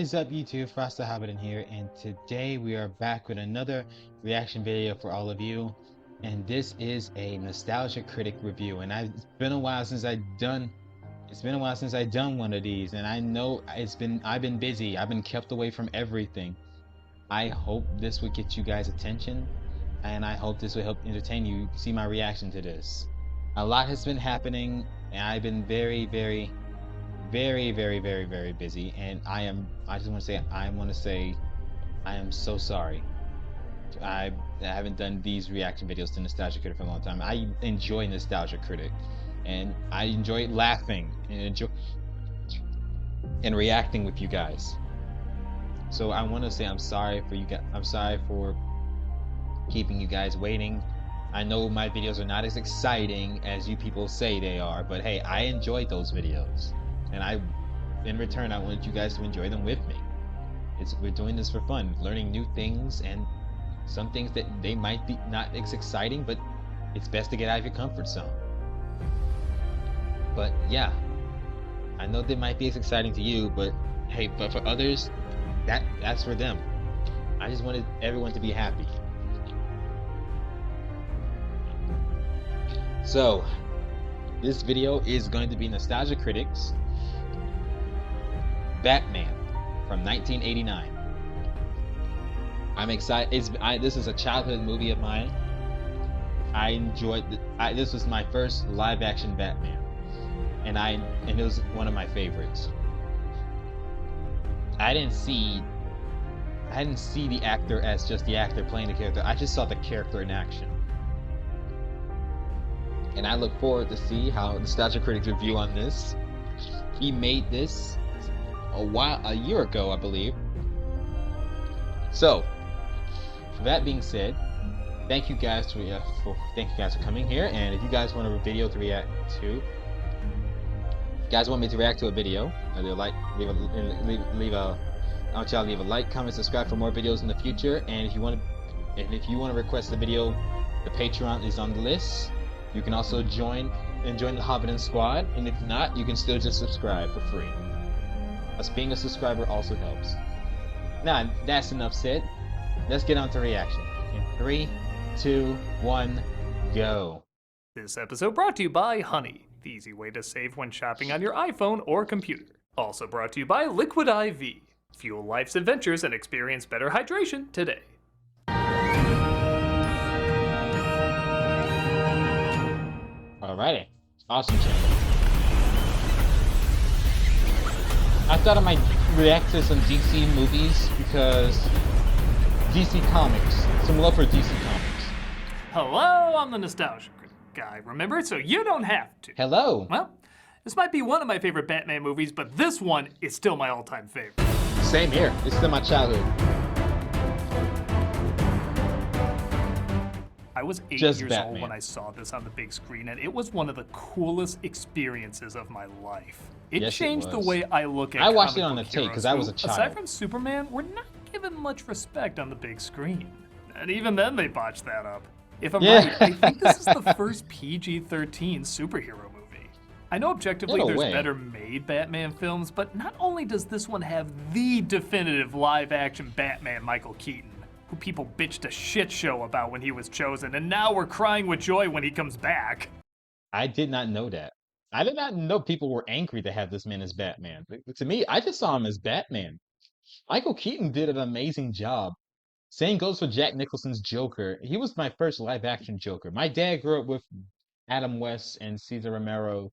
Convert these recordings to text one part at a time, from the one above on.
is up, YouTube? Frost the Hobidon here, and today we are back with another reaction video for all of you. And this is a nostalgia critic review. And it's been a while since I've done one of these, and I know I've been busy. I've been kept away from everything. I hope this would get you guys attention, and I hope this will help entertain you. See my reaction to this. A lot has been happening, and I've been very busy, and I just want to say I am so sorry. I haven't done these reaction videos to Nostalgia Critic for a long time. I enjoy Nostalgia Critic, and I enjoy laughing and reacting with you guys. So I want to say I'm sorry for you guys. I'm sorry for keeping you guys waiting. I know my videos are not as exciting as you people say they are, but hey, I enjoyed those videos, and in return, I want you guys to enjoy them with me. We're doing this for fun, learning new things, and some things that they might be not as exciting, but it's best to get out of your comfort zone. But yeah, I know they might be as exciting to you, but hey, but for others, that's for them. I just wanted everyone to be happy. So, this video is going to be Nostalgia Critics Batman from 1989. I'm excited. This is a childhood movie of mine. I enjoyed this was my first live action Batman, and it was one of my favorites. I didn't see the actor as just the actor playing the character. I just saw the character in action. And I look forward to see how Nostalgia Critics review on this. He made this a year ago, I believe. So, for that being said, thank you guys for coming here. And if you guys want a video to react to, if you guys want me to react to a video, I want y'all to leave a like, comment, subscribe for more videos in the future. And if you want to request a video, the Patreon is on the list. You can also join the Hobidon squad, and if not, you can still just subscribe for free. Us being a subscriber also helps. Now, that's enough said. Let's get on to reaction. In 3, 2, 1, go. This episode brought to you by Honey, the easy way to save when shopping on your iPhone or computer. Also brought to you by Liquid IV. Fuel life's adventures and experience better hydration today. Alrighty. Awesome channel. I thought I might react to some DC movies because DC Comics. Some love for DC Comics. Hello, I'm the Nostalgia Critic guy, remember? So you don't have to. Hello. Well, this might be one of my favorite Batman movies, but this one is still my all-time favorite. Same here. It's still my childhood. I was 8 Just years Batman. old when I saw this on the big screen, and it was one of the coolest experiences of my life. It Yes, it changed the was. way I look at I watched comic it on book the tape heroes 'cause I was who, a child. Aside from Superman, were not given much respect on the big screen. And even then they botched that up. If I'm right, I think this is the first PG-13 superhero movie. I know objectively No there's way. better made Batman films, but not only does this one have the definitive live-action Batman Michael Keaton, who people bitched a shit show about when he was chosen, and now we're crying with joy when he comes back. I did not know that. I did not know people were angry to have this man as Batman. To me, I just saw him as Batman. Michael Keaton did an amazing job. Same goes for Jack Nicholson's Joker. He was my first live-action Joker. My dad grew up with Adam West and Cesar Romero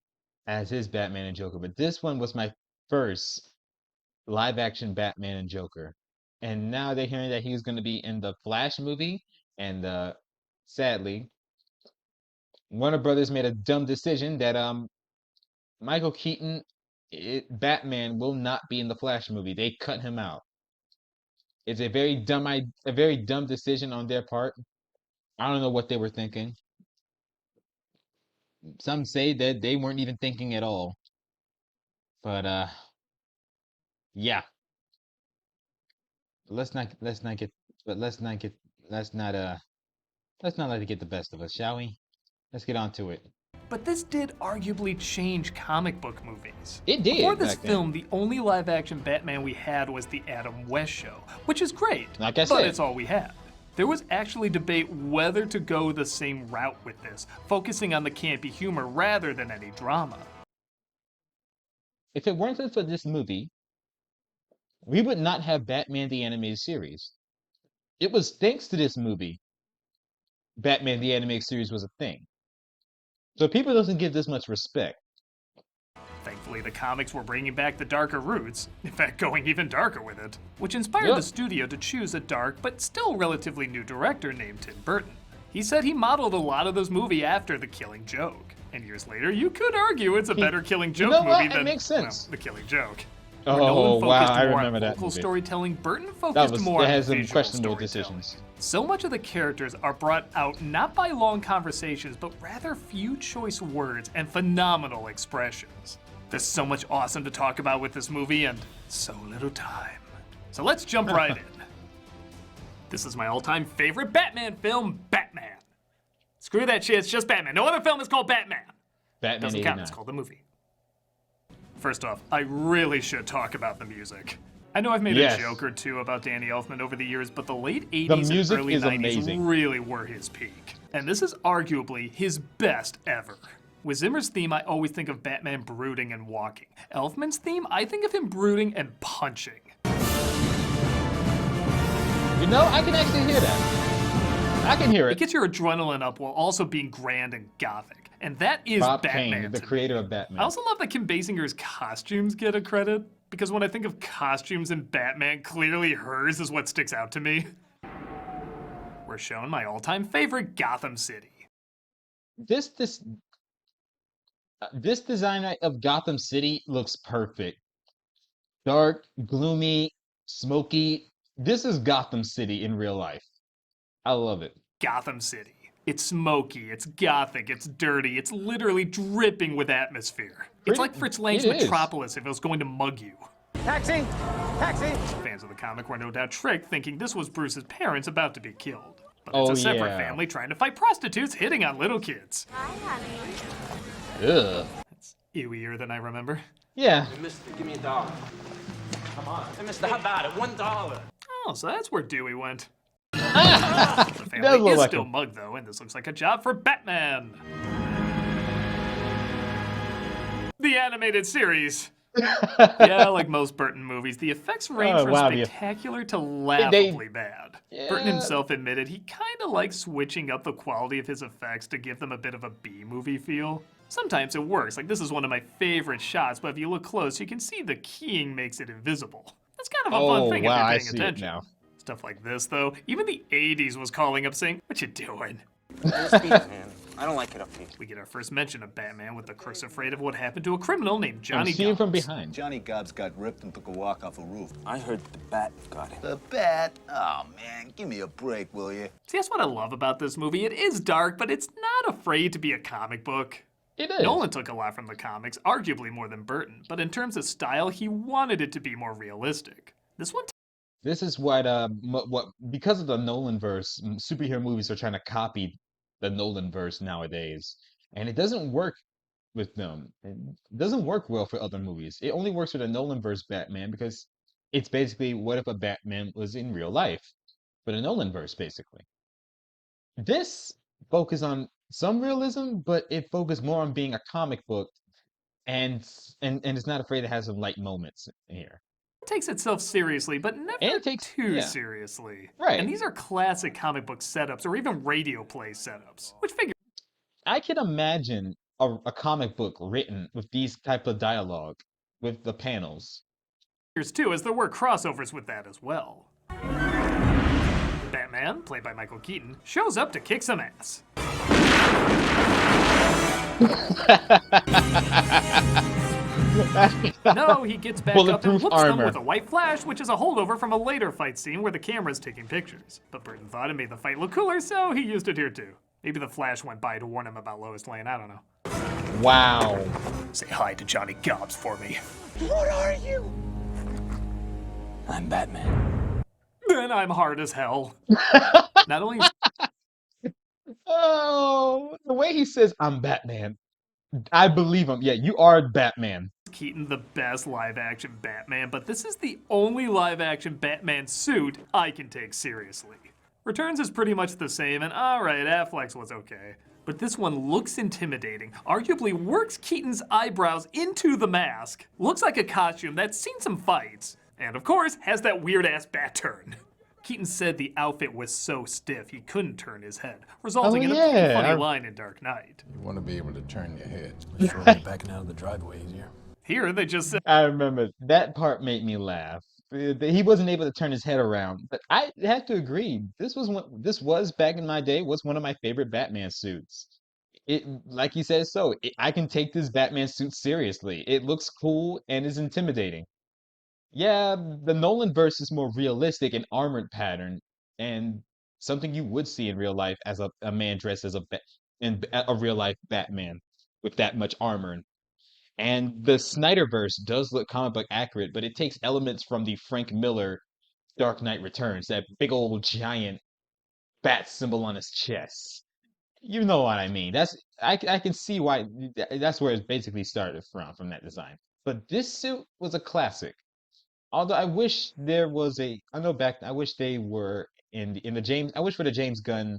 as his Batman and Joker, but this one was my first live-action Batman and Joker. And now they're hearing that he's going to be in the Flash movie, and sadly, Warner Brothers made a dumb decision that Michael Keaton, Batman, will not be in the Flash movie. They cut him out. It's a very dumb decision on their part. I don't know what they were thinking. Some say that they weren't even thinking at all. But yeah. Let's not get let's not let it get the best of us, shall we? Let's get on to it. But this did arguably change comic book movies. It did Before this back then. film, the only live-action Batman we had was the Adam West show, which is great, Like I but said. it's all we had. There was actually debate whether to go the same route with this, focusing on the campy humor rather than any drama. If it weren't for this movie, we would not have Batman the Animated Series. It was thanks to this movie Batman the Animated Series was a thing. So people doesn't give this much respect. Thankfully, the comics were bringing back the darker roots, in fact, going even darker with it, which inspired Yep. the studio to choose a dark but still relatively new director named Tim Burton. He said he modeled a lot of this movie after The Killing Joke, and years later, you could argue it's a better Killing Joke know what? movie It than makes sense. well, The Killing Joke. Oh, Where Nolan wow, focused I more remember on that vocal movie. storytelling, Burton That focused more on has some visual questionable storytelling. decisions. So much of the characters are brought out not by long conversations, but rather few choice words and phenomenal expressions. There's so much awesome to talk about with this movie and so little time. So let's jump right in. This is my all-time favorite Batman film, Batman. Screw that shit, it's just Batman. No other film is called Batman. Batman Doesn't count, 89. it's called the movie. First off, I really should talk about the music. I know I've made Yes. a joke or two about Danny Elfman over the years, but the late 80s The and music early is 90s amazing. really were his peak. And this is arguably his best ever. With Zimmer's theme, I always think of Batman brooding and walking. Elfman's theme, I think of him brooding and punching. You know, I can actually hear that. I can hear It it. gets your adrenaline up while also being grand and gothic. And that is Bob Batman Kane, the to me. creator of Batman. I also love that Kim Basinger's costumes get a credit, because when I think of costumes in Batman, clearly hers is what sticks out to me. We're shown my all-time favorite, Gotham City. This design of Gotham City looks perfect. Dark, gloomy, smoky. This is Gotham City in real life. I love it. Gotham City. It's smoky, it's gothic, it's dirty, it's literally dripping with atmosphere. It's like Fritz Lang's it is. Metropolis if it was going to mug you. Taxi! Taxi! Fans of the comic were no doubt tricked, thinking this was Bruce's parents about to be killed. But Oh, it's a separate yeah. family trying to fight prostitutes hitting on little kids. Ugh. It's ewier than I remember. Yeah. Mister, give me $1. Come on. Hey, mister, how about it? $1. Oh, so that's where Dewey went. The does family look is like still him. mugged though, and this looks like a job for Batman. The animated series. Yeah, like most Burton movies, the effects range Oh, from wow, spectacular to laughably bad. Burton Yeah. himself admitted he kinda likes switching up the quality of his effects to give them a bit of a B-movie feel. Sometimes it works, like this is one of my favorite shots, but if you look close, you can see the keying makes it invisible. That's kind of a fun Oh, thing wow, I if you're see paying it attention. now. Stuff like this, though, even the 80s was calling up saying, "What you doing?" Man, I don't like it up here. We get our first mention of Batman with the crooks afraid of what happened to a criminal named Johnny I'm seeing from Gobbs. behind. Johnny Gobbs got ripped and took a walk off a roof. I heard the bat got it. The bat? Oh, man, give me a break, will you? See, that's what I love about this movie. It is dark, but it's not afraid to be a comic book. It is. Nolan took a lot from the comics, arguably more than Burton, but in terms of style, he wanted it to be more realistic. This one This is what because of the Nolan verse, superhero movies are trying to copy the Nolan verse nowadays, and it doesn't work with them. It doesn't work well for other movies. It only works with a Nolan verse Batman because it's basically what if a Batman was in real life, but a Nolan verse basically. This focus on some realism, but it focused more on being a comic book, and it's not afraid to have some light moments here. takes itself seriously, but never And it takes- too yeah. seriously. Right. And these are classic comic book setups, or even radio play setups, which figures I can imagine a comic book written with these type of dialogue, with the panels. too, as there were crossovers with that as well. Batman, played by Michael Keaton, shows up to kick some ass. No, he gets back up and Bulletproof whoops them armor. with a white flash, which is a holdover from a later fight scene where the camera's taking pictures. But Burton thought it made the fight look cooler, so he used it here too. Maybe the flash went by to warn him about Lois Lane, I don't know. Wow. Say hi to Johnny Gobbs for me. What are you? I'm Batman. Then I'm hard as hell. Not only Oh, the way he says, "I'm Batman." I believe him. Yeah, you are Batman. Keaton the best live-action Batman, but this is the only live-action Batman suit I can take seriously. Returns is pretty much the same, and alright, Affleck's was okay. But this one looks intimidating, arguably works Keaton's eyebrows into the mask, looks like a costume that's seen some fights, and of course, has that weird-ass bat turn. Keaton said the outfit was so stiff he couldn't turn his head, resulting in a pretty funny line in Dark Knight. You want to be able to turn your head. Sure, backing out of the driveway easier. Here, they just said, I remember that part made me laugh. He wasn't able to turn his head around, but I have to agree. This was back in my day was one of my favorite Batman suits. It, like you said, I can take this Batman suit seriously. It looks cool and is intimidating. Yeah, the Nolan verse is more realistic and armored pattern, and something you would see in real life as a man dressed as a real life Batman with that much armor. And the Snyderverse does look comic book accurate, but it takes elements from the Frank Miller Dark Knight Returns, that big old giant bat symbol on his chest. You know what I mean? I can see why that's where it basically started from that design. But this suit was a classic. Although I wish there was I know back I wish they were in the James I wish for the James Gunn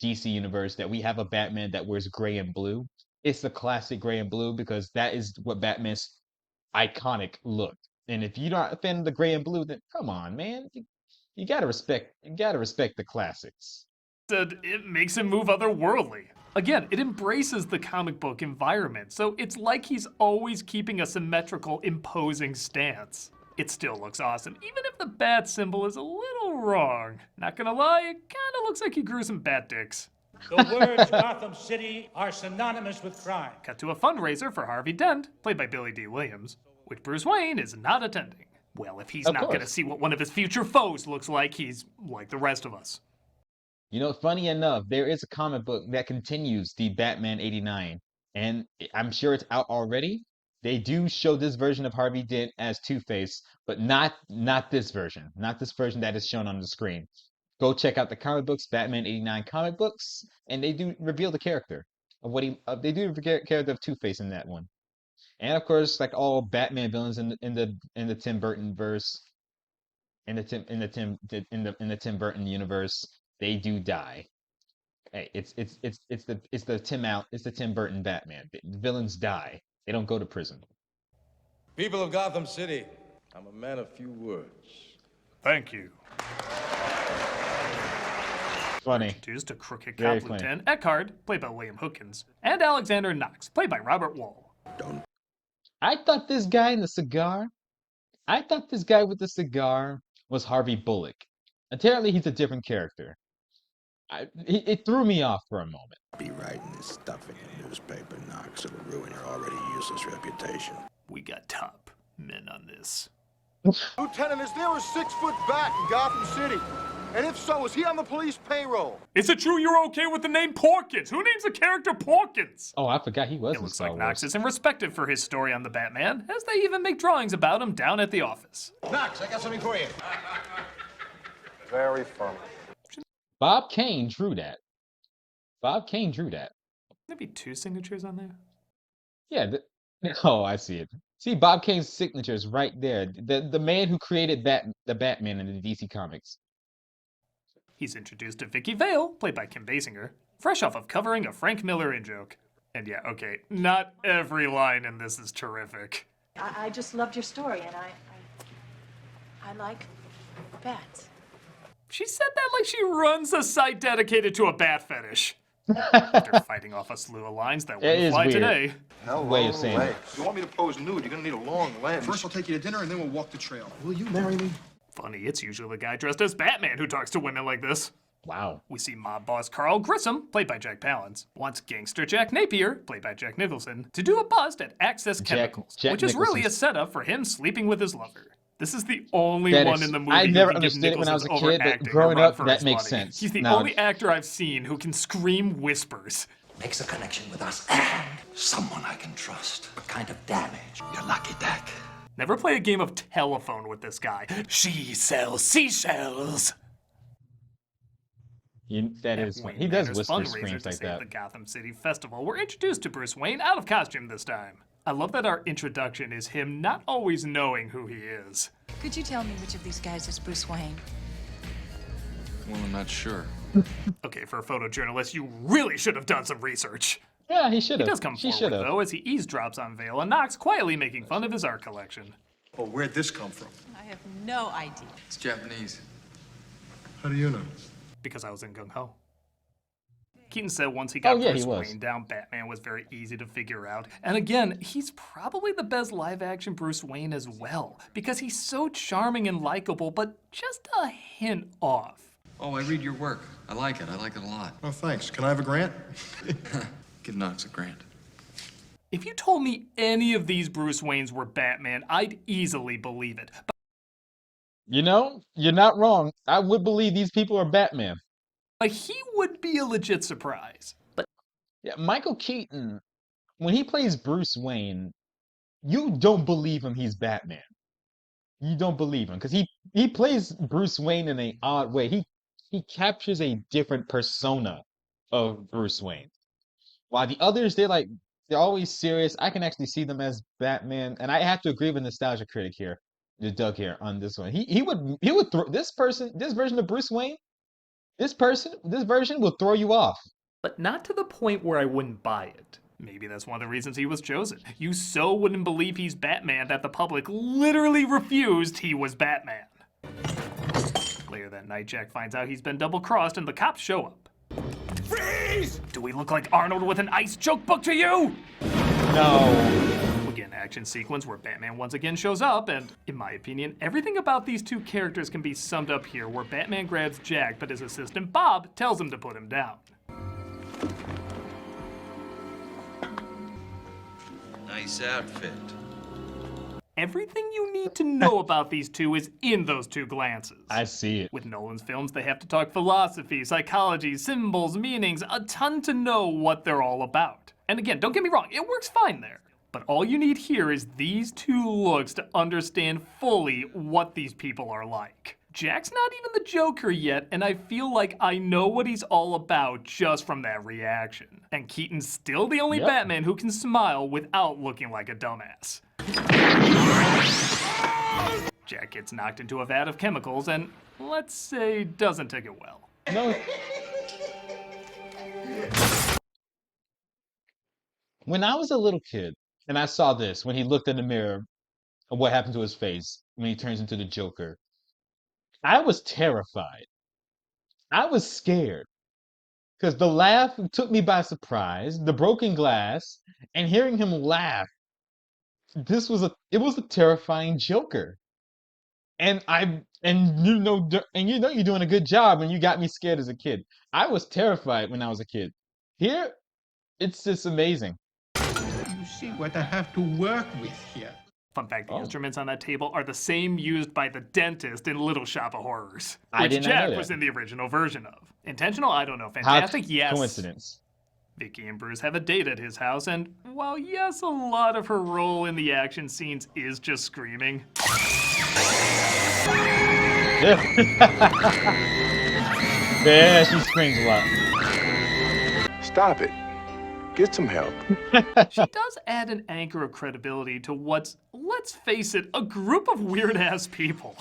DC universe that we have a Batman that wears gray and blue. It's the classic gray and blue because that is what Batman's iconic look. And if you're not a fan of the gray and blue, then come on, man. You gotta respect the classics. it makes him move otherworldly. Again, it embraces the comic book environment, so it's like he's always keeping a symmetrical, imposing stance. It still looks awesome, even if the bat symbol is a little wrong. Not gonna lie, it kinda looks like he grew some bat dicks. The words Gotham City are synonymous with crime. Cut to a fundraiser for Harvey Dent, played by Billy D. Williams, which Bruce Wayne is not attending. Well, if he's Of not course. gonna see what one of his future foes looks like, he's like the rest of us. You know, funny enough, there is a comic book that continues the Batman 89, and I'm sure it's out already. They do show this version of Harvey Dent as Two-Face, but not this version. Not this version that is shown on the screen. Go check out the comic books, Batman 89 comic books, and they do reveal the character of what they do reveal the character of Two-Face in that one. And of course, like all Batman villains in the Tim Burton verse, in the Tim Burton universe, they do die. Hey, it's the Tim Burton Batman. The villains die. They don't go to prison. People of Gotham City, I'm a man of few words. Thank you. Funny. Introduced to Crooked Very Cop funny. Lieutenant Eckhart, played by William Hookins, and Alexander Knox, played by Robert Wall. I thought this guy in the cigar. I thought this guy with the cigar was Harvey Bullock. Apparently, he's a different character. It threw me off for a moment. Be writing this stuff in your newspaper, Knox. It'll ruin your already useless reputation. We got top men on this. Lieutenant, is there a 6-foot bat in Gotham City? And if so, is he on the police payroll? Is it true you're okay with the name Porkins? Who names a character Porkins? Oh, I forgot he was It in looks Star like Wars. Knox isn't respected for his story on the Batman, as they even make drawings about him down at the office. Knox, I got something for you. Very funny. Bob Kane drew that. Bob Kane drew that. Maybe 2 signatures on there? Yeah. Oh, I see it. See, Bob Kane's signature is right there. The man who created the Batman in the DC Comics. He's introduced to Vicky Vale, played by Kim Basinger, fresh off of covering a Frank Miller in-joke. And yeah, okay, not every line in this is terrific. I just loved your story, and I like bats. She said that like she runs a site dedicated to a bat fetish. After fighting off a slew of lines that It wouldn't is fly weird. today. Way of saying it. If you want me to pose nude, you're gonna need a long lens. First, I'll take you to dinner, and then we'll walk the trail. Will you marry me? Funny, it's usually the guy dressed as Batman who talks to women like this. Wow. We see mob boss Carl Grissom, played by Jack Palance, wants gangster Jack Napier, played by Jack Nicholson, to do a bust at Access Chemicals, Jack which is really a Nicholson's- setup for him sleeping with his lover. This is the only That one is- in the movie I who never can give understood it when I was a Nicholson's kid, but overacting a growing run up, for that his makes money. sense. He's the Now- only actor I've seen who can scream whispers. Makes a connection with us and someone I can trust. What kind of damage? You're lucky, Dak. Never play a game of telephone with this guy. She sells seashells. That At is fun. Wayne He does Manor's whisper fundraiser screams to like save that. the Gotham City Festival, we're introduced to Bruce Wayne out of costume this time. I love that our introduction is him not always knowing who he is. Could you tell me which of these guys is Bruce Wayne? Well, I'm not sure. Okay, for a photojournalist, you really should have done some research. Yeah, he should He have. does come forward, though, as he eavesdrops on Vale and Knox, quietly making fun of his art collection. Oh, where'd this come from? I have no idea. It's Japanese. How do you know? Because I was in Gung Ho. Keaton said once he got Bruce he was. Wayne down, Batman was very easy to figure out. And again, he's probably the best live-action Bruce Wayne as well, because he's so charming and likable, but just a hint off. Oh, I read your work. I like it. I like it a lot. Oh, thanks. Can I have a grant? Give Knox a grant. If you told me any of these Bruce Waynes were Batman, I'd easily believe it. You know, you're not wrong. I would believe these people are Batman. But he would be a legit surprise. But Yeah, Michael Keaton, when he plays Bruce Wayne, you don't believe him he's Batman. You don't believe him because he plays Bruce Wayne in an odd way. He captures a different persona of Bruce Wayne. While the others, they're always serious. I can actually see them as Batman, and I have to agree with Nostalgia Critic here, the Doug here on this one. He would throw this version of Bruce Wayne, this version will throw you off. But not to the point where I wouldn't buy it. Maybe that's one of the reasons he was chosen. You so wouldn't believe he's Batman that the public literally refused he was Batman. Later that night, Jack finds out he's been double-crossed and the cops show up. Freeze! Do we look like Arnold with an ice joke book to you? No. Again, action sequence where Batman once again shows up, and in my opinion, everything about these two characters can be summed up here, where Batman grabs Jack, but his assistant Bob tells him to put him down. Nice outfit. Everything you need to know about these two is in those two glances. I see it. With Nolan's films, they have to talk philosophy, psychology, symbols, meanings, a ton to know what they're all about. And again, don't get me wrong, it works fine there. But all you need here is these two looks to understand fully what these people are like. Jack's not even the Joker yet, and I feel like I know what he's all about just from that reaction. And Keaton's still the only Batman who can smile without looking like a dumbass. Jack gets knocked into a vat of chemicals and, let's say, doesn't take it well. No. When I was a little kid and I saw this, when he looked in the mirror, of what happened to his face when he turns into the Joker, I was terrified. I was scared. Because the laugh took me by surprise, the broken glass, and hearing him laugh, it was a terrifying Joker. And you know you're doing a good job, and you got me scared as a kid. I was terrified when I was a kid. Here, it's just amazing. You see what I have to work with here. Fun fact, the instruments on that table are the same used by the dentist in Little Shop of Horrors, I which did not know Jack that. was in the original version of. Intentional? I don't know. Fantastic? Yes. Coincidence. Vicky and Bruce have a date at his house, and while yes, a lot of her role in the action scenes is just screaming. Yeah, she screams a lot. Stop it. Get some help. She does add an anchor of credibility to what's, let's face it, a group of weird-ass people.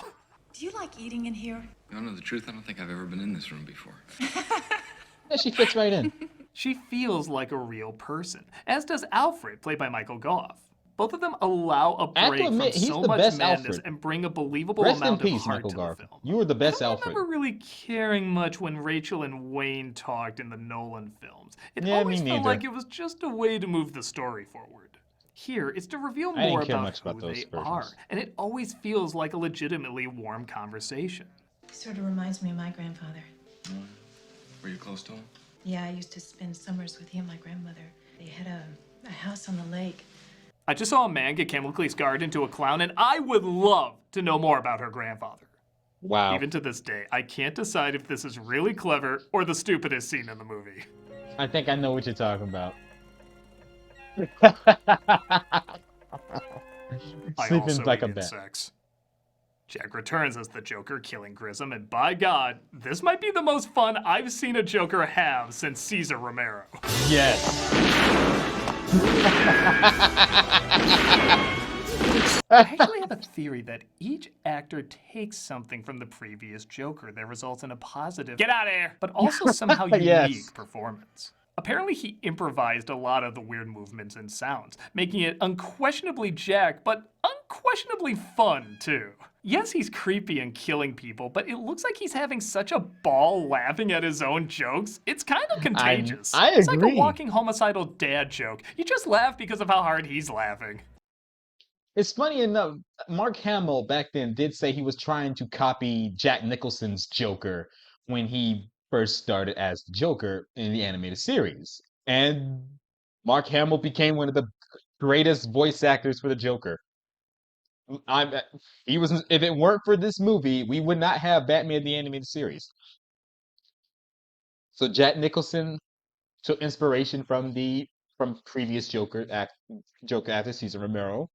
Do you like eating in here? You want to know the truth? I don't think I've ever been in this room before. Yeah, she fits right in. She feels like a real person, as does Alfred, played by Michael Gough. Both of them allow a I have to break admit, from he's so the much best madness Alfred. and bring a believable Rest in amount peace, of heart Michael to Garth. the film. You were the best I Alfred. remember really caring much when Rachel and Wayne talked in the Nolan films. It Yeah, always me felt neither. like it was just a way to move the story forward. Here, it's to reveal I didn't more care about much about who those they versions. are, and it always feels like a legitimately warm conversation. Sort of reminds me of my grandfather. Were you close to him? Yeah, I used to spend summers with he and my grandmother. They had a house on the lake. I just saw a man get chemically scarred into a clown, and I would love to know more about her grandfather. Wow. Even to this day, I can't decide if this is really clever or the stupidest scene in the movie. I think I know what you're talking about. I Sleeping's also like a hated bat. sex. Jack returns as the Joker, killing Grissom, and by God, this might be the most fun I've seen a Joker have since Cesar Romero. Yes. I actually have a theory that each actor takes something from the previous Joker that results in a positive, get out of here, but also somehow unique Yes. performance. Apparently he improvised a lot of the weird movements and sounds, making it unquestionably Jack, but unquestionably fun too. Yes, he's creepy and killing people, but it looks like he's having such a ball laughing at his own jokes. It's kind of contagious. I It's like agree. a walking homicidal dad joke. You just laugh because of how hard he's laughing. It's funny enough, Mark Hamill back then did say he was trying to copy Jack Nicholson's Joker when he first started as the Joker in the animated series. And Mark Hamill became one of the greatest voice actors for the Joker. I'm he was if it weren't for this movie, we would not have Batman the animated series. So Jack Nicholson took inspiration from previous Joker actor Cesar Romero.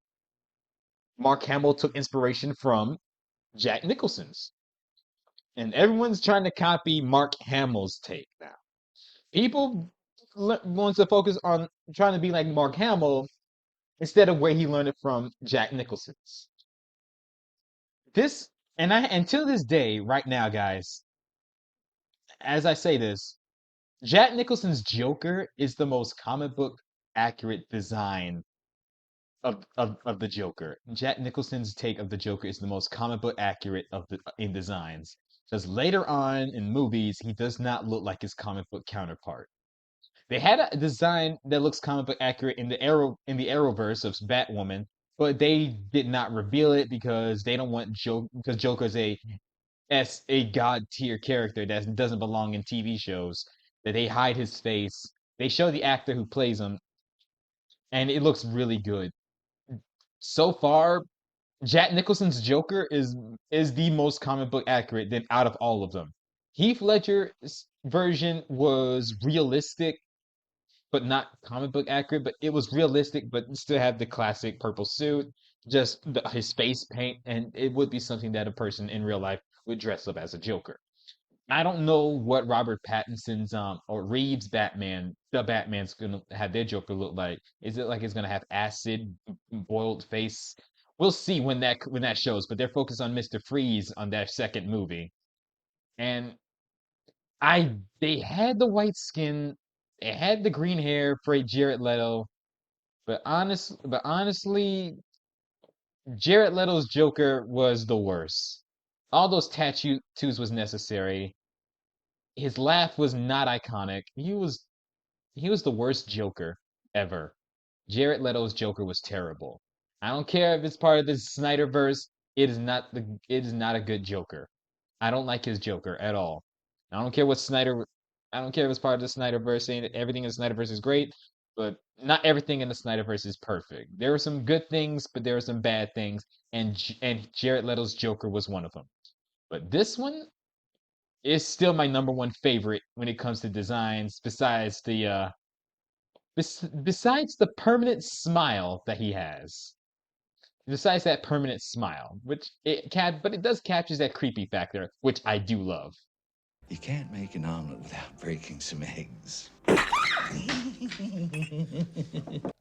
Mark Hamill took inspiration from Jack Nicholson's. And everyone's trying to copy Mark Hamill's take now. People want to focus on trying to be like Mark Hamill instead of where he learned it from Jack Nicholson's. This and I until this day, right now, guys, as I say this, Jack Nicholson's Joker is the most comic book accurate design of the Joker. Jack Nicholson's take of the Joker is the most comic book accurate of the in designs. Because later on in movies, he does not look like his comic book counterpart. They had a design that looks comic book accurate in the Arrowverse of Batwoman, but they did not reveal it because they don't want Joker's as a god tier character that doesn't belong in TV shows. That they hide his face. They show the actor who plays him, and it looks really good. So far, Jack Nicholson's Joker is the most comic book accurate than out of all of them. Heath Ledger's version was realistic, but not comic book accurate. But it was realistic, but still had the classic purple suit, just his face paint, and it would be something that a person in real life would dress up as a Joker. I don't know what Robert Pattinson's or Reeves the Batman's gonna have their Joker look like. Is it like it's gonna have acid boiled face? We'll see when that shows, but they're focused on Mr. Freeze on their second movie. And they had the white skin, they had the green hair for Jared Leto, but honestly, Jared Leto's Joker was the worst. All those tattoos was necessary. His laugh was not iconic. He was the worst Joker ever. Jared Leto's Joker was terrible. I don't care if it's part of the Snyderverse. It is not a good Joker. I don't like his Joker at all. I don't care what Snyder. I don't care if it's part of the Snyderverse. Saying that everything in the Snyderverse is great, but not everything in the Snyderverse is perfect. There are some good things, but there are some bad things, and Jared Leto's Joker was one of them. But this one is still my number one favorite when it comes to designs. Besides the permanent smile that he has. Besides that permanent smile, but it does captures that creepy factor, which I do love. You can't make an omelet without breaking some eggs.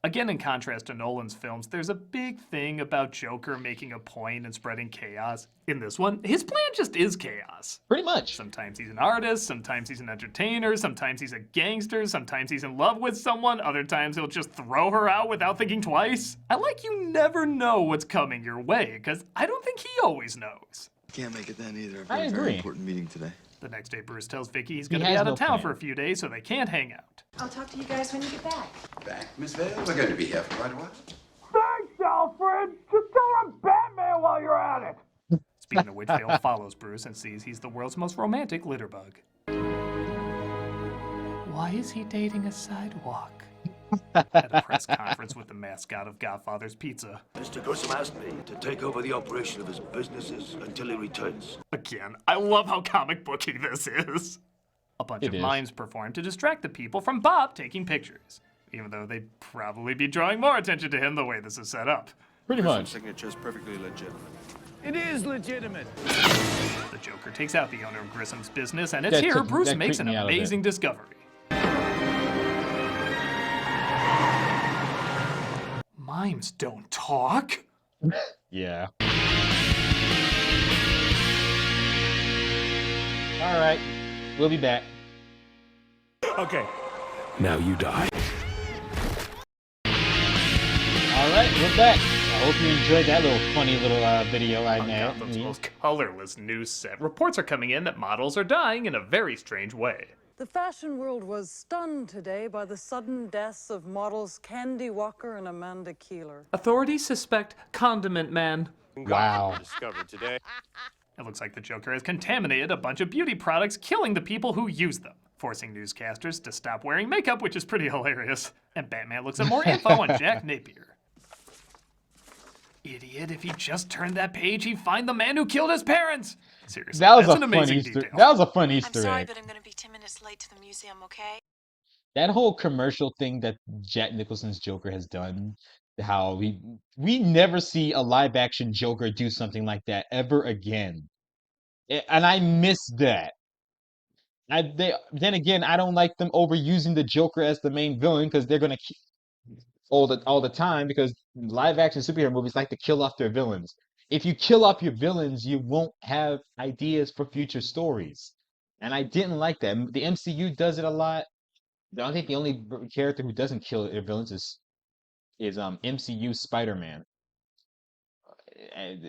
Again, in contrast to Nolan's films, there's a big thing about Joker making a point and spreading chaos. In this one, his plan just is chaos. Pretty much. Sometimes he's an artist, sometimes he's an entertainer, sometimes he's a gangster, sometimes he's in love with someone, other times he'll just throw her out without thinking twice. I like you never know what's coming your way, because I don't think he always knows. Can't make it then either. I've I got a agree. very important meeting today. The next day, Bruce tells Vicky he's going to He be has out of no town plan. for a few days, so they can't hang out. I'll talk to you guys when you get back. Back, Miss Vale? We're going to be here for quite a while. Thanks, Alfred! Just tell her I'm Batman while you're at it! Speaking of which, Vale follows Bruce and sees he's the world's most romantic litterbug. Why is he dating a sidewalk? At a press conference with the mascot of Godfather's Pizza. Mr. Grissom asked me to take over the operation of his businesses until he returns. Again, I love how comic booky this is. A bunch It of is. mimes perform to distract the people from Bob taking pictures, even though they'd probably be drawing more attention to him the way this is set up. Pretty much. Signature is perfectly legitimate. It is legitimate. The Joker takes out the owner of Grissom's business, and it's here Bruce that makes creeped an me out a bit. amazing discovery. Mimes don't talk. Yeah. All right, we'll be back. Okay. Now you die. All right, we're back. I hope you enjoyed that little funny little video I made. Gotham's most colorless news set. Reports are coming in that models are dying in a very strange way. The fashion world was stunned today by the sudden deaths of models Candy Walker and Amanda Keeler. Authorities suspect Condiment Man. Wow. Discovered today. It looks like the Joker has contaminated a bunch of beauty products, killing the people who use them, forcing newscasters to stop wearing makeup, which is pretty hilarious. And Batman looks at more info on Jack Napier. Idiot, if he just turned that page, he'd find the man who killed his parents. Seriously, That was that's a an fun amazing Easter. detail. That was a fun Easter I'm sorry, egg. but I'm going to be 10 minutes late to the museum, okay? That whole commercial thing that Jack Nicholson's Joker has done, how we never see a live action Joker do something like that ever again. And I miss that. Then again, I don't like them overusing the Joker as the main villain because they're gonna keep all the time because live action superhero movies like to kill off their villains. If you kill off your villains, you won't have ideas for future stories. And I didn't like that. The MCU does it a lot. I think the only character who doesn't kill their villains is MCU Spider-Man.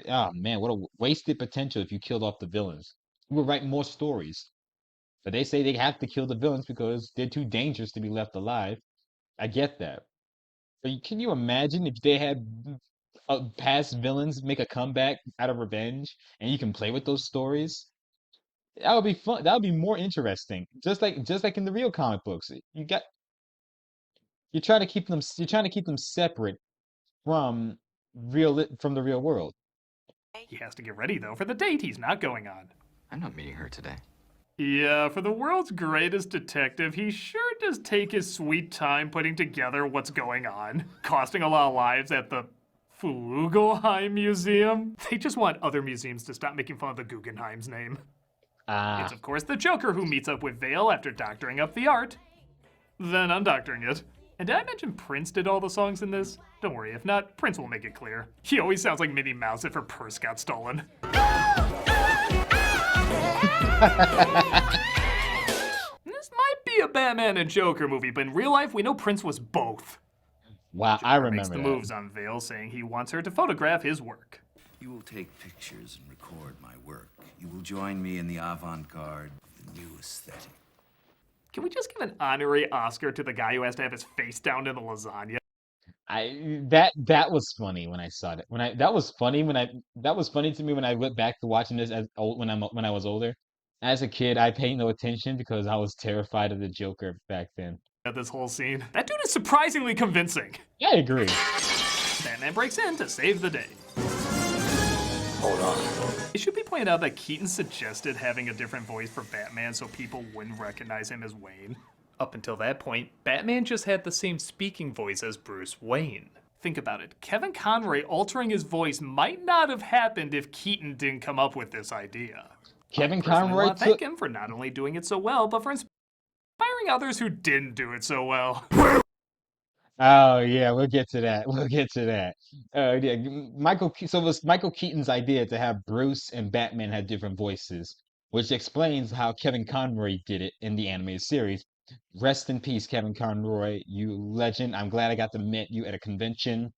Oh man, what a wasted potential if you killed off the villains. You would write more stories. But they say they have to kill the villains because they're too dangerous to be left alive. I get that. But can you imagine if they had past villains make a comeback out of revenge and you can play with those stories? That would be fun. That would be more interesting. Just like in the real comic books. You're trying to keep them separate from from the real world. He has to get ready, though, for the date he's not going on. I'm not meeting her today. Yeah, for the world's greatest detective, he sure does take his sweet time putting together what's going on, costing a lot of lives at the Flugelheim Museum. They just want other museums to stop making fun of the Guggenheim's name. It's, of course, the Joker who meets up with Vale after doctoring up the art, then undoctoring it. And did I mention Prince did all the songs in this? Don't worry, if not, Prince will make it clear. He always sounds like Minnie Mouse if her purse got stolen. This might be a Batman and Joker movie, but in real life, we know Prince was both. Wow, I remember Makes the that. moves on Vale, saying he wants her to photograph his work. You will take pictures and record my work. You will join me in the avant-garde, the new aesthetic. Can we just give an honorary Oscar to the guy who has to have his face down in the lasagna? That was funny when I saw it. That was funny to me when I went back to watching this when I was older. As a kid, I paid no attention because I was terrified of the Joker back then. This whole scene. That dude is surprisingly convincing. I agree. Batman breaks in to save the day. Hold on. It should be pointed out that Keaton suggested having a different voice for Batman so people wouldn't recognize him as Wayne. Up until that point, Batman just had the same speaking voice as Bruce Wayne. Think about it. Kevin Conroy altering his voice might not have happened if Keaton didn't come up with this idea. Kevin I personally Conroy want to thank him for not only doing it so well, but for inspiring others who didn't do it so well. Oh yeah, we'll get to that. We'll get to that. Yeah, so it was Michael Keaton's idea to have Bruce and Batman have different voices, which explains how Kevin Conroy did it in the animated series. Rest in peace, Kevin Conroy, you legend. I'm glad I got to meet you at a convention,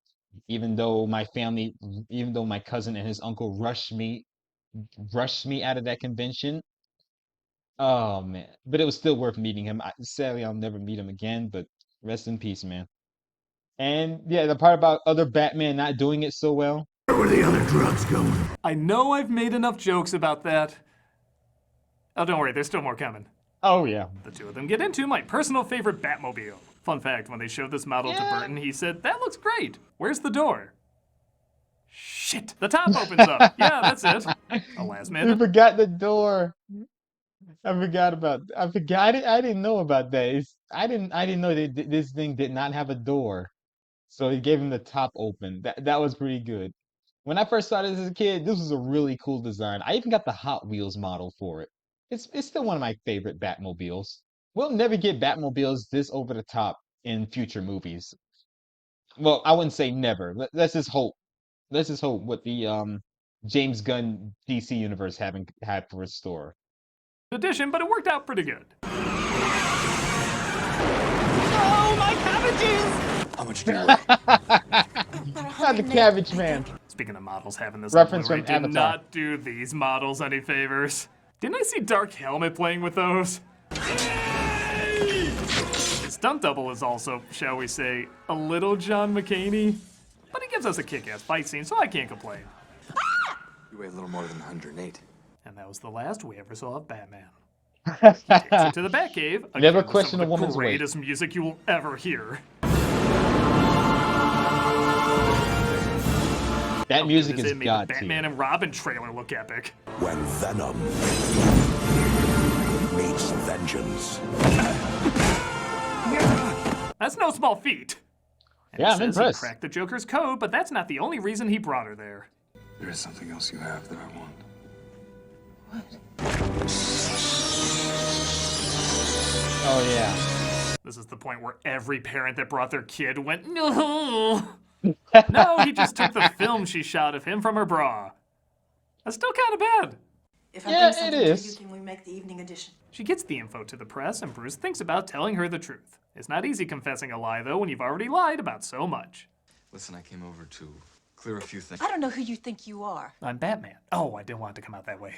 even though my cousin and his uncle rushed me out of that convention. Oh man, but it was still worth meeting him. Sadly, I'll never meet him again, but rest in peace, man. And yeah, the part about other Batman not doing it so well. Where were the other drugs going? I know I've made enough jokes about that. Oh, don't worry, there's still more coming. Oh yeah. The two of them get into my personal favorite Batmobile. Fun fact, when they showed this model to Burton, he said, "That looks great. Where's the door?" Shit, the top opens up. Yeah, that's it. A last You minute. forgot the door. I forgot. I didn't know about that. I didn't know that this thing did not have a door. So he gave him the top open. That was pretty good. When I first saw this as a kid, this was a really cool design. I even got the Hot Wheels model for it. It's still one of my favorite Batmobiles. We'll never get Batmobiles this over the top in future movies. Well, I wouldn't say never. Let's just hope. Let's just hope what the James Gunn DC universe haven't had for its store. Edition, but it worked out pretty good. Oh, my cabbages! How much do you weigh? Not the Cabbage Man. Speaking of models having this Reference on Blu-ray, from did Avatar. not do these models any favors. Didn't I see Dark Helmet playing with those? His stunt double is also, shall we say, a little John McCaney. But he gives us a kick-ass fight scene, so I can't complain. You weigh a little more than 108. And that was the last we ever saw of Batman. He takes it to the Batcave. Never again with question some a of the woman's weight. greatest music you will ever hear. That music It is made god the tier. Batman and Robin trailer look epic. When Venom meets vengeance. That's no small feat. And Yeah, he I'm says impressed. He cracked the Joker's code, but that's not the only reason he brought her there. There is something else you have that I want. Oh yeah. This is the point where every parent that brought their kid went, no. No, he just took the film she shot of him from her bra. That's still kind of bad. If I Yeah, bring it something to is. you, can we make the evening edition? She gets the info to the press, and Bruce thinks about telling her the truth. It's not easy confessing a lie, though, when you've already lied about so much. Listen, I came over to clear a few things. I don't know who you think you are. I'm Batman. Oh, I didn't want it to come out that way.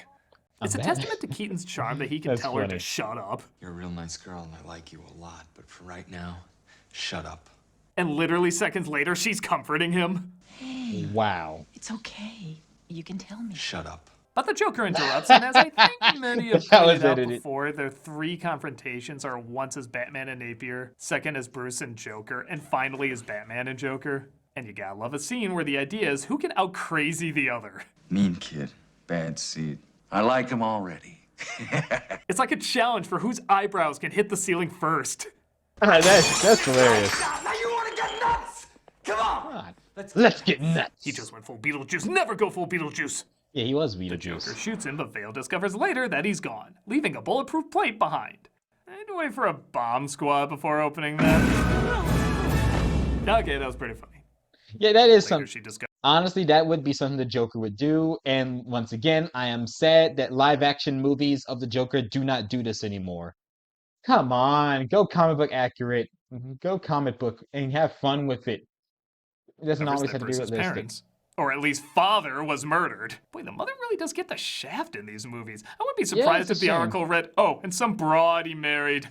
It's a Batman. testament to Keaton's charm that he can That's tell her funny. to shut up. You're a real nice girl, and I like you a lot. But for right now, shut up. And literally seconds later, she's comforting him. Hey, Wow. it's okay. You can tell me. Shut up. But the Joker interrupts, and as I think many have That was pointed out edited. before, their three confrontations are once as Batman and Napier, second as Bruce and Joker, and finally as Batman and Joker. And you gotta love a scene where the idea is who can out-crazy the other. Mean kid. Bad seed. I like him already. It's like a challenge for whose eyebrows can hit the ceiling first. That's hilarious. Now you want to get nuts? Come on. Let's get nuts. He just went full Beetlejuice. Never go full Beetlejuice. Yeah, he was The Joker Beetlejuice. shoots him, but Vale discovers later that he's gone, leaving a bulletproof plate behind. I'd wait for a bomb squad before opening that. Okay, that was pretty funny. Yeah, that is Later, something. she discovers Honestly, that would be something the Joker would do. And once again, I am sad that live action movies of the Joker do not do this anymore. Come on, go comic book accurate. Go comic book and have fun with it. It doesn't always that have to be Bruce's realistic. parents, or at least father, was murdered. Boy, the mother really does get the shaft in these movies. I wouldn't be surprised it's if a the shame. article read, "Oh, and some broad he married."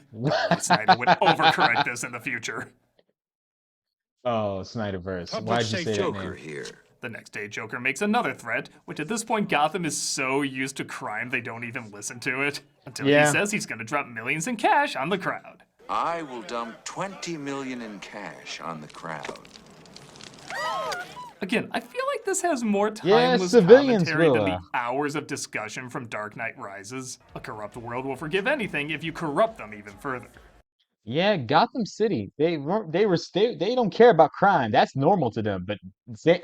Snyder would overcorrect this in the future. Oh, Snyderverse. Public Why'd you safe say that Joker name? here. The next day, Joker makes another threat, which at this point, Gotham is so used to crime they don't even listen to it. Until he Yeah. says he's gonna drop millions in cash on the crowd. I will dump 20 million in cash on the crowd. Again, I feel like this has more Yeah, timeless civilians commentary will, than the hours of discussion from Dark Knight Rises. A corrupt world will forgive anything if you corrupt them even further. Yeah, Gotham City. They don't care about crime. That's normal to them. But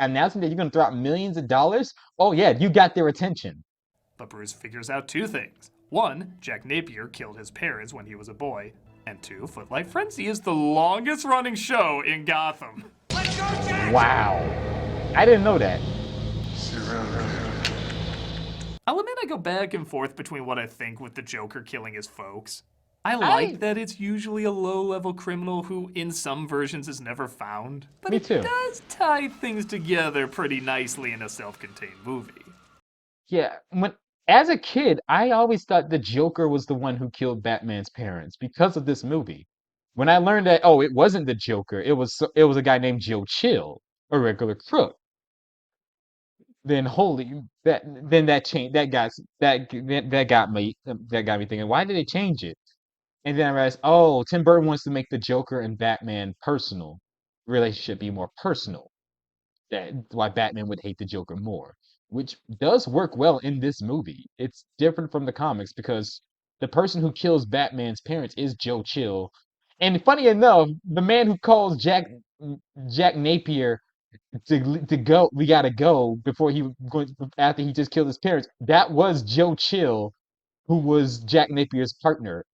announcing that you're gonna throw out millions of dollars, oh yeah, you got their attention. But Bruce figures out two things. One, Jack Napier killed his parents when he was a boy. And two, Footlight Frenzy is the longest running show in Gotham. Wow. I didn't know that. I'll admit I go back and forth between what I think with the Joker killing his folks. I like that it's usually a low-level criminal who, in some versions, is never found. But Me it too. does tie things together pretty nicely in a self-contained movie. Yeah, as a kid, I always thought the Joker was the one who killed Batman's parents because of this movie. When I learned that, oh, it wasn't the Joker, it was a guy named Joe Chill, a regular crook. Then that changed that got me thinking, why did they change it? And then I realized, oh, Tim Burton wants to make the Joker and Batman personal relationship be more personal. That's why Batman would hate the Joker more, which does work well in this movie. It's different from the comics because the person who kills Batman's parents is Joe Chill. And funny enough, the man who calls Jack Napier to go. We gotta go before he going after he just killed his parents. That was Joe Chill, who was Jack Napier's partner.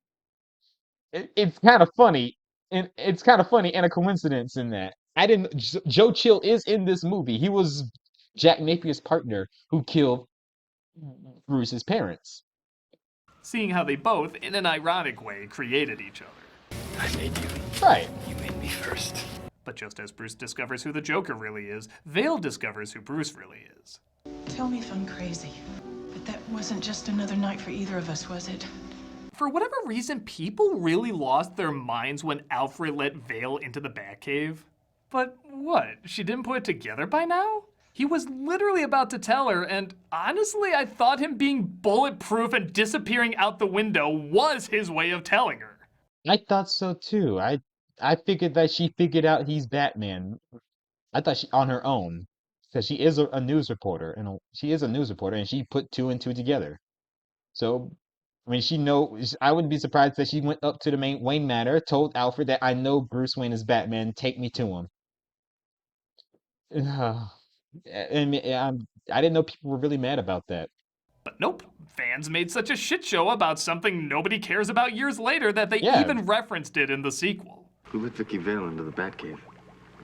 It's kind of funny, and it's kind of funny and a coincidence in that I didn't. Joe Chill is in this movie. He was Jack Napier's partner who killed Bruce's parents. Seeing how they both, in an ironic way, created each other. I made you. Right. You made me first. But just as Bruce discovers who the Joker really is, Vale discovers who Bruce really is. Tell me if I'm crazy, but that wasn't just another night for either of us, was it? For whatever reason, people really lost their minds when Alfred let Vale into the Batcave. But what? She didn't put it together by now? He was literally about to tell her, and honestly, I thought him being bulletproof and disappearing out the window was his way of telling her. I thought so too. I figured that she figured out he's Batman. I thought she on her own because she is a news reporter and she is a news reporter and she put two and two together. So I mean, I wouldn't be surprised that she went up to the main Wayne Manor, told Alfred that I know Bruce Wayne is Batman. Take me to him. And I didn't know people were really mad about that. But nope, fans made such a shit show about something nobody cares about years later that they Yeah. even referenced it in the sequel. Who let Vicky Vale into the Batcave?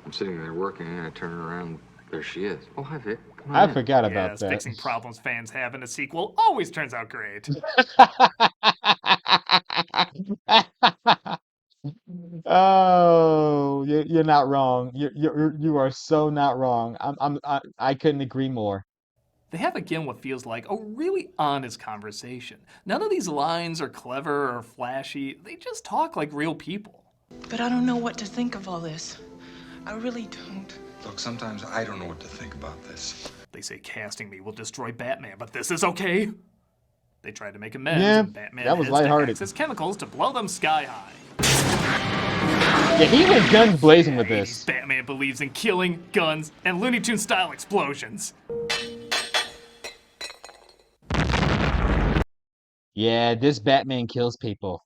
I'm sitting there working and I turn around. There she is. Oh, hi, Vic. Come on I in. forgot Yes, about that. fixing problems fans have in a sequel always turns out great. Oh, you're not wrong. You are so not wrong. I couldn't agree more. They have again what feels like a really honest conversation. None of these lines are clever or flashy. They just talk like real people. But I don't know what to think of all this. I really don't. Look, sometimes I don't know what to think about this. They say casting me will destroy Batman, but this is okay. They tried to make amends, Yeah, and Batman that was heads to lighthearted. access chemicals to blow them sky high. Yeah, he went guns blazing with this. Batman believes in killing, guns, and Looney Tunes style explosions. Yeah, this Batman kills people.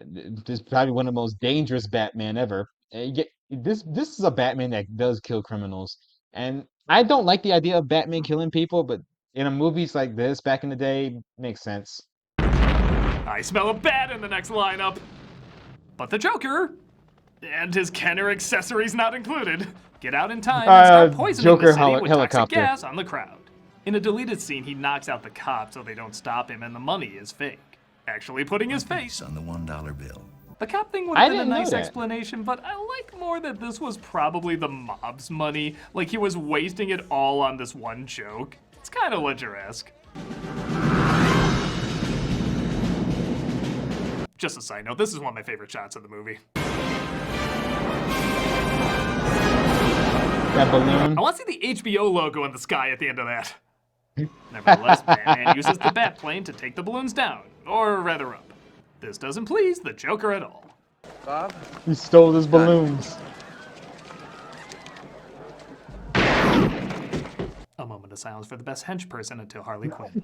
This is probably one of the most dangerous Batman ever. This is a Batman that does kill criminals, and I don't like the idea of Batman killing people, but in a movies like this back in the day, makes sense. I smell a bat in the next lineup. But the Joker, and his Kenner accessories not included, get out in time and start poisoning Joker the city with toxic helicopter. gas on the crowd. In a deleted scene, he knocks out the cops so they don't stop him, and the money is fake. Actually putting his face on the $1 bill. The cop thing would I have been a didn't know nice that. explanation, but I like more that this was probably the mob's money, like he was wasting it all on this one joke. It's kind of Ledger-esque. Just a side note, this is one of my favorite shots of the movie. That balloon. I want to see the HBO logo in the sky at the end of that. Nevertheless, Batman uses the Batplane to take the balloons down, or rather up. This doesn't please the Joker at all. Bob? He stole his balloons. A moment of silence for the best hench person until Harley Quinn.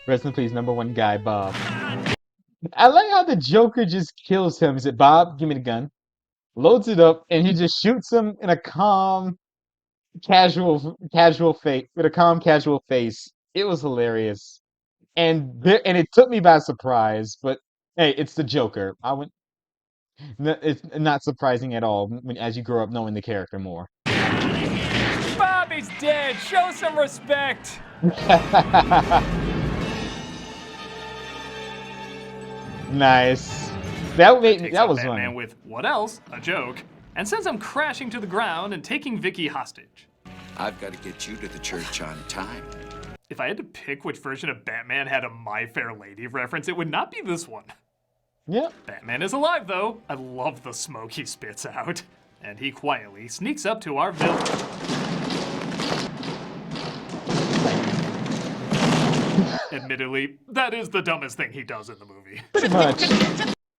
Rest in peace, #1 guy, Bob. I like how the Joker just kills him. He said, Bob, give me the gun. Loads it up, and he just shoots him in a calm, casual face, with a calm, casual face. It was hilarious. And it took me by surprise, but hey, it's the Joker. It's not surprising at all as you grow up knowing the character more. Bobby's dead! Show some respect! Nice. That was Batman funny. with what else? A joke. And sends him crashing to the ground and taking Vicky hostage. I've got to get you to the church on time. If I had to pick which version of Batman had a My Fair Lady reference, it would not be this one. Yep. Batman is alive, though. I love the smoke he spits out. And he quietly sneaks up to our villain. Admittedly, that is the dumbest thing he does in the movie. Pretty much.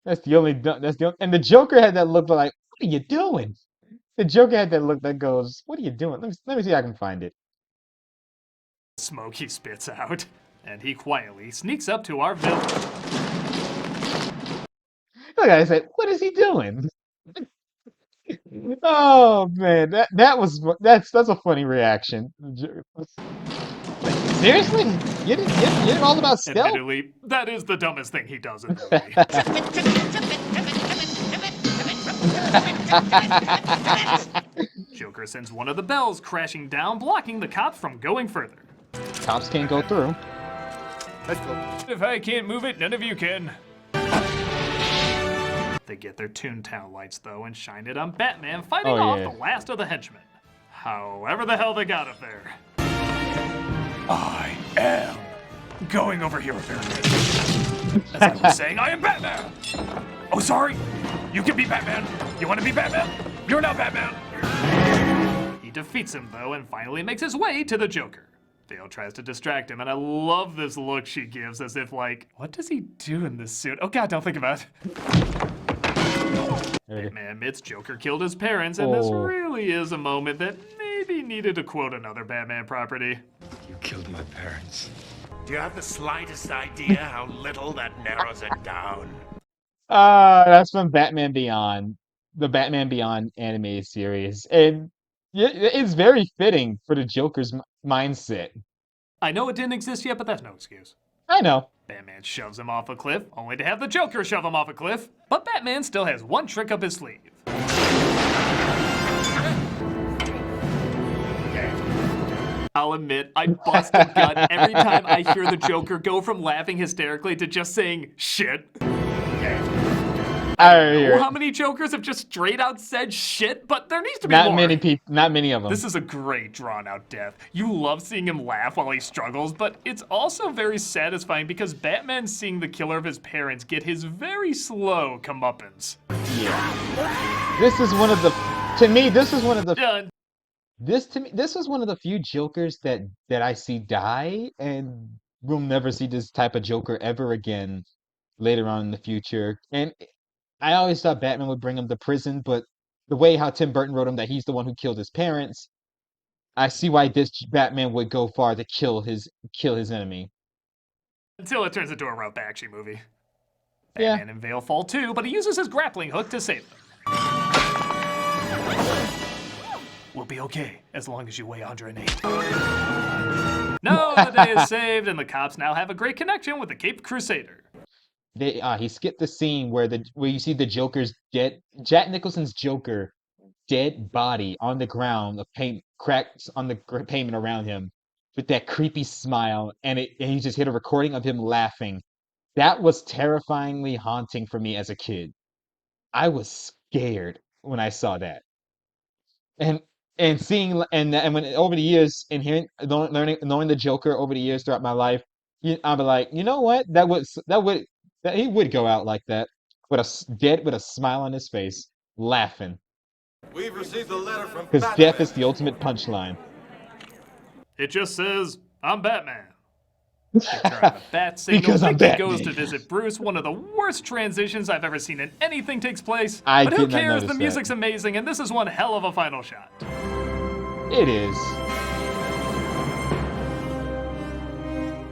And the Joker had that look like, what are you doing? The Joker had that look that goes, what are you doing? Let me see if I can find it. Smoke he spits out. And he quietly sneaks up to our villain. Look, I said, what is he doing? Oh man, that's a funny reaction. Seriously? You didn't all about stealth? Admittedly, that is the dumbest thing he does in the movie. Joker sends one of the bells crashing down, blocking the cops from going further. Cops can't go through. If I can't move it, none of you can. They get their Toontown lights, though, and shine it on Batman fighting off the last of the henchmen. However the hell they got up there. I am going over here apparently. As I was saying, I am Batman! Oh, sorry. You can be Batman. You want to be Batman? You're not Batman. He defeats him, though, and finally makes his way to the Joker. Vale tries to distract him, and I love this look she gives as if like, what does he do in this suit? Oh god, don't think about it. Batman admits Joker killed his parents, and this really is a moment that maybe needed to quote another Batman property. You killed my parents. Do you have the slightest idea how little that narrows it down? That's from Batman Beyond, the Batman Beyond animated series, and it's very fitting for the Joker's mindset. I know it didn't exist yet, but that's no excuse. I know. Batman shoves him off a cliff, only to have the Joker shove him off a cliff. But Batman still has one trick up his sleeve. I'll admit, I bust a gut every time I hear the Joker go from laughing hysterically to just saying shit. I don't know how many Jokers have just straight out said shit, but there needs to be more. Not many of them. This is a great drawn out death. You love seeing him laugh while he struggles, but it's also very satisfying because Batman's seeing the killer of his parents get his very slow comeuppance. Yeah. This is one of the, to me, this is one of the, this was one of the few Jokers that I see die, and we'll never see this type of Joker ever again later on in the future. And I always thought Batman would bring him to prison, but the way how Tim Burton wrote him that he's the one who killed his parents, I see why this Batman would go far to kill his enemy. Until it turns into a rough action movie. Batman and Vale fall too, but he uses his grappling hook to save them. We'll be okay, as long as you weigh 180. No, the day is saved, and the cops now have a great connection with the Caped Crusader. He skipped the scene where you see the Joker's dead, Jack Nicholson's Joker dead body on the ground, the paint cracks on the pavement around him, with that creepy smile, and he just hit a recording of him laughing. That was terrifyingly haunting for me as a kid. I was scared when I saw that, and seeing and when over the years and hearing knowing the Joker over the years throughout my life, I'll be like, you know what? That he would go out like that, with a smile on his face, laughing. We've received a letter from Because Batman. death is the ultimate punchline. It just says, I'm Batman. They turn on the bat signal. Because I'm Vicky Batman. goes to visit Bruce. One of the worst transitions I've ever seen in anything takes place. I but who did not cares? notice The that. music's amazing, and this is one hell of a final shot. It is.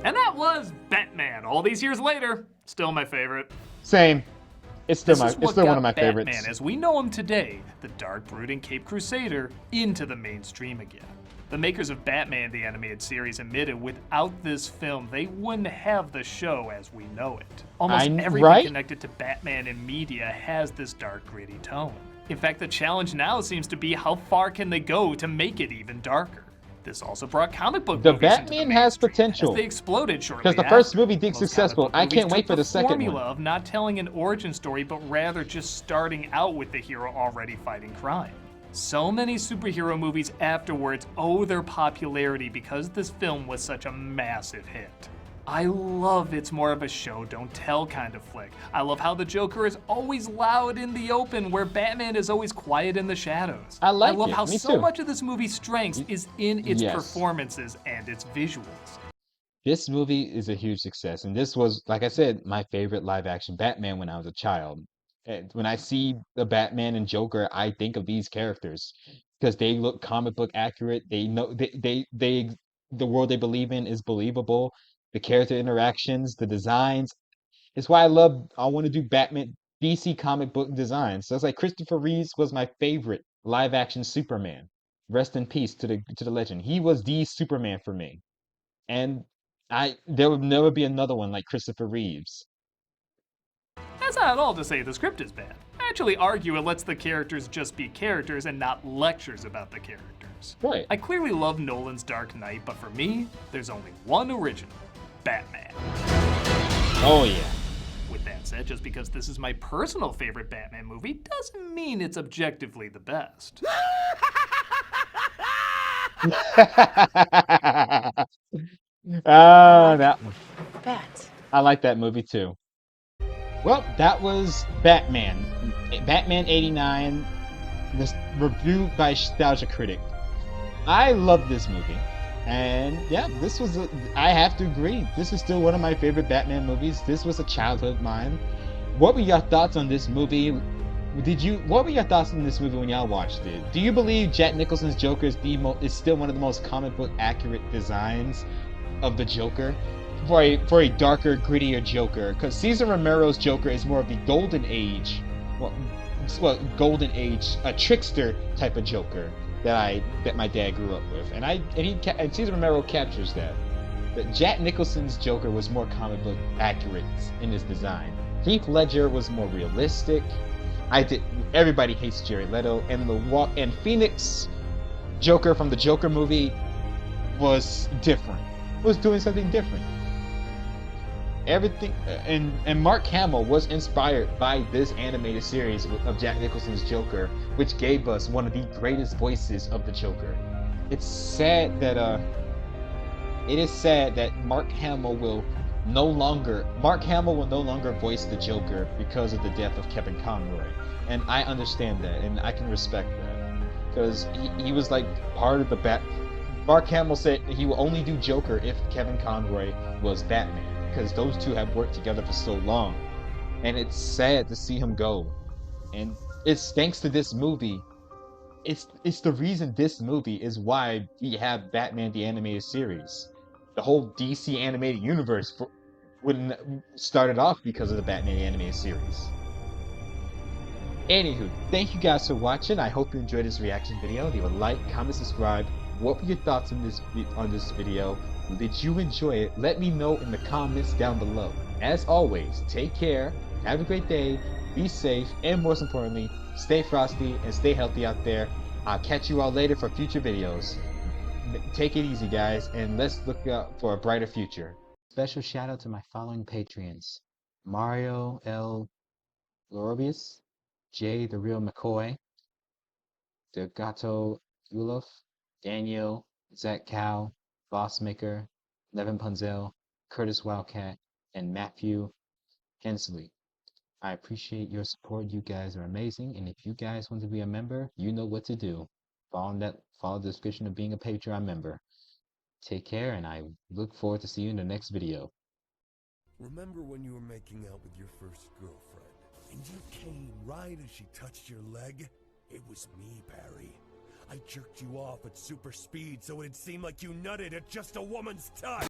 And that was Batman. All these years later, still my favorite. Same. It's still This is what one got of my Batman, favorites. as we know him today, the dark, brooding Caped Crusader, into the mainstream again. The makers of Batman the Animated Series admitted without this film, they wouldn't have the show as we know it. Almost everything connected to Batman in media has this dark, gritty tone. In fact, the challenge now seems to be how far can they go to make it even darker. This also brought comic book The movies Batman has potential. as they exploded shortly Because the after. first movie did Most successful. comic book I movies can't wait took for the second formula one. of not telling an origin story, but rather just starting out with the hero already fighting crime. So many superhero movies afterwards owe their popularity because this film was such a massive hit. I love it's more of a show don't tell kind of flick. I love how the Joker is always loud in the open, where Batman is always quiet in the shadows. I like love it. how Me so too. much of this movie's strength is in its Yes. performances and its visuals. This movie is a huge success, and this was, like I said, my favorite live-action Batman when I was a child. And when I see the Batman and Joker, I think of these characters because they look comic book accurate. They know the world they believe in is believable. The character interactions, the designs. It's why I want to do Batman DC comic book designs. So it's like Christopher Reeves was my favorite live action Superman. Rest in peace to the legend. He was the Superman for me. And there would never be another one like Christopher Reeves. That's not at all to say the script is bad. I actually argue it lets the characters just be characters and not lectures about the characters. Right. I clearly love Nolan's Dark Knight, but for me, there's only one original, Batman. Oh yeah. With that said, just because this is my personal favorite Batman movie doesn't mean it's objectively the best. That one. Bats. I like that movie too. Well, that was Batman. Batman 89, this reviewed by Nostalgia Critic. I love this movie. And yeah, this was I have to agree. This is still one of my favorite Batman movies. This was a childhood mine. What were your thoughts on this movie? What were your thoughts on this movie when y'all watched it? Do you believe Jack Nicholson's Joker is still one of the most comic book accurate designs of the Joker? For a darker, grittier Joker, because Cesar Romero's Joker is more of the golden age, golden age, a trickster type of Joker that my dad grew up with, and Cesar Romero captures that. But Jack Nicholson's Joker was more comic book accurate in his design. Heath Ledger was more realistic. Everybody hates Jared Leto, and Phoenix Joker from the Joker movie was different. Was doing something different. Everything and Mark Hamill was inspired by this animated series of Jack Nicholson's Joker, which gave us one of the greatest voices of the Joker. It is sad that Mark Hamill will no longer voice the Joker because of the death of Kevin Conroy, and I understand that and I can respect that because he was like part of the Mark Hamill said he will only do Joker if Kevin Conroy was Batman, because those two have worked together for so long. And it's sad to see him go. And it's thanks to this movie. It's the reason this movie is why we have Batman the Animated Series. The whole DC animated universe started off because of the Batman the Animated Series. Anywho, thank you guys for watching. I hope you enjoyed this reaction video. Leave a like, comment, subscribe. What were your thoughts on this video? Did you enjoy it? Let me know in the comments down below. As always, take care, have a great day, be safe, and most importantly, stay frosty and stay healthy out there. I'll catch you all later for future videos. Take it easy, guys, and let's look out for a brighter future. Special shout out to my following Patreons: Mario L. Lorobius, Jay the Real McCoy, Gato Ulof, Daniel, Zach Cow, Bossmaker, Levin Punzel, Curtis Wildcat, and Matthew Hensley. I appreciate your support. You guys are amazing, and if you guys want to be a member, you know what to do. Follow the description of being a Patreon member. Take care, and I look forward to see you in the next video. Remember when you were making out with your first girlfriend, and you came right as she touched your leg? It was me, Barry. I jerked you off at super speed so it'd seem like you nutted at just a woman's touch.